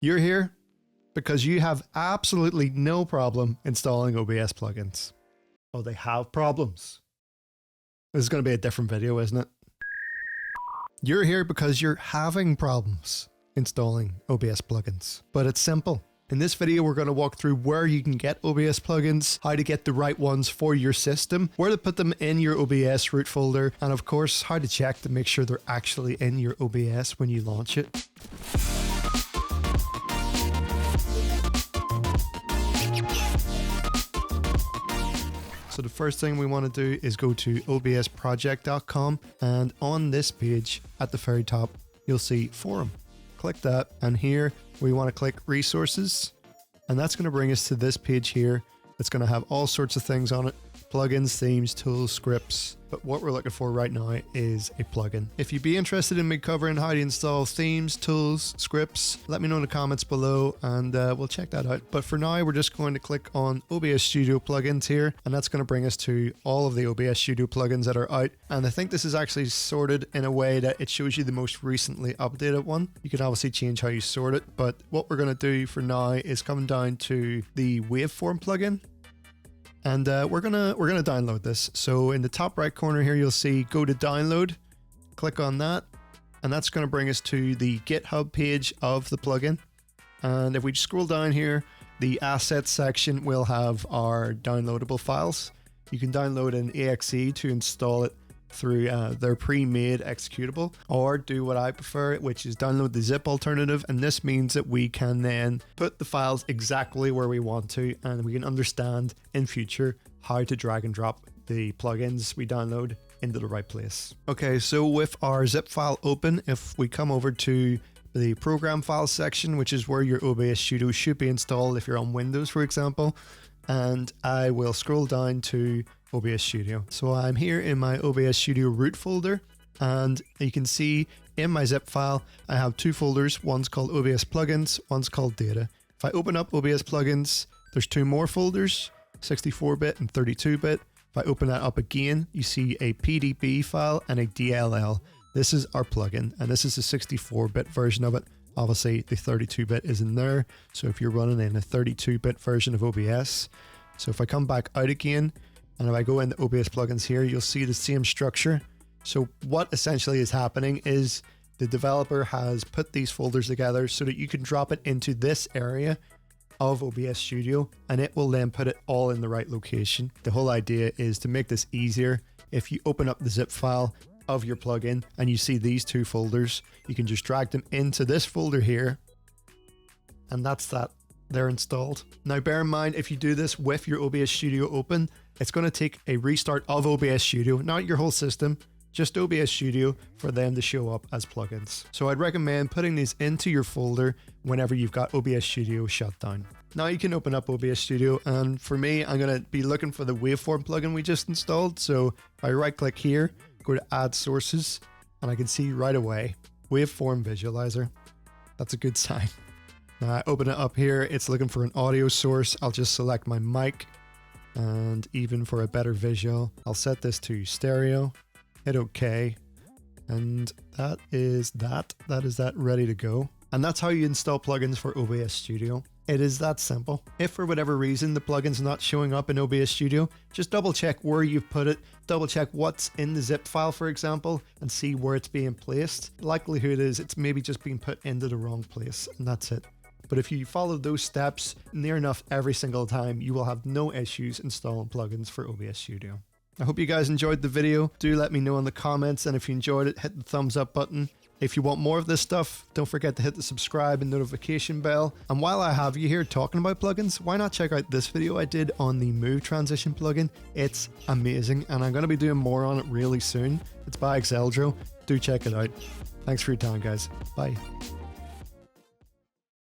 You're here because you have absolutely no problem installing OBS plugins. Oh, they have problems. This is going to be a different video, isn't it? You're here because you're having problems installing OBS plugins, but it's simple. In this video, we're going to walk through where you can get OBS plugins, how to get the right ones for your system, where to put them in your OBS root folder, and of course, how to check to make sure they're actually in your OBS when you launch it. So the first thing we want to do is go to obsproject.com, and on this page at the very top, you'll see forum. Click that, and here we want to click resources, and that's going to bring us to this page here. It's going to have all sorts of things on it: plugins, themes, tools, scripts. But what we're looking for right now is a plugin. If you'd be interested in me covering how to install themes, tools, scripts, let me know in the comments below, and we'll check that out. But for now, we're just going to click on OBS Studio plugins here, and that's going to bring us to all of the OBS Studio plugins that are out. And I think this is actually sorted in a way that it shows you the most recently updated one. You can obviously change how you sort it, but what we're going to do for now is come down to the waveform plugin. And we're gonna download this. So in the top right corner here, you'll see go to download. Click on that, and that's gonna bring us to the GitHub page of the plugin. And if we scroll down here, the assets section will have our downloadable files. You can download an exe to install it through their pre-made executable, or do what I prefer, which is download the zip alternative. And this means that we can then put the files exactly where we want to, and we can understand in future how to drag and drop the plugins we download into the right place. Okay, so with our zip file open, if we come over to the program files section, which is where your OBS Studio should be installed if you're on Windows, for example, and I will scroll down to OBS Studio. So I'm here in my OBS Studio root folder, and you can see in my zip file I have two folders. One's called OBS plugins, one's called data. If I open up OBS plugins, there's two more folders, 64-bit and 32-bit. If I open that up again, you see a PDB file and a DLL. This is our plugin, and this is a 64-bit version of it. Obviously the 32-bit is in there, so if you're running in a 32-bit version of OBS. So if I come back out again, and if I go into OBS plugins here, you'll see the same structure. So what essentially is happening is the developer has put these folders together so that you can drop it into this area of OBS Studio, and it will then put it all in the right location. The whole idea is to make this easier. If you open up the zip file of your plugin and you see these two folders, you can just drag them into this folder here, and that's that. They're installed. Now bear in mind, if you do this with your OBS Studio open, it's going to take a restart of OBS Studio, not your whole system, just OBS Studio, for them to show up as plugins. So I'd recommend putting these into your folder whenever you've got OBS Studio shut down. Now you can open up OBS Studio, and for me, I'm going to be looking for the waveform plugin we just installed. So if I right click here, go to add sources, and I can see right away, waveform visualizer. That's a good sign. Now I open it up here, it's looking for an audio source. I'll just select my mic, and even for a better visual, I'll set this to stereo, hit OK, and that is that ready to go. And that's how you install plugins for OBS Studio. It is that simple. If for whatever reason the plugin's not showing up in OBS Studio, just double check where you've put it, double check what's in the zip file, for example, and see where it's being placed. The likelihood is it's maybe just being put into the wrong place, and that's it. But if you follow those steps near enough every single time, you will have no issues installing plugins for OBS Studio. I hope you guys enjoyed the video. Do let me know in the comments, and if you enjoyed it, hit the thumbs up button. If you want more of this stuff, don't forget to hit the subscribe and notification bell. And while I have you here talking about plugins, why not check out this video I did on the Move Transition plugin? It's amazing, and I'm going to be doing more on it really soon. It's by Exeldro. Do check it out. Thanks for your time, guys. Bye.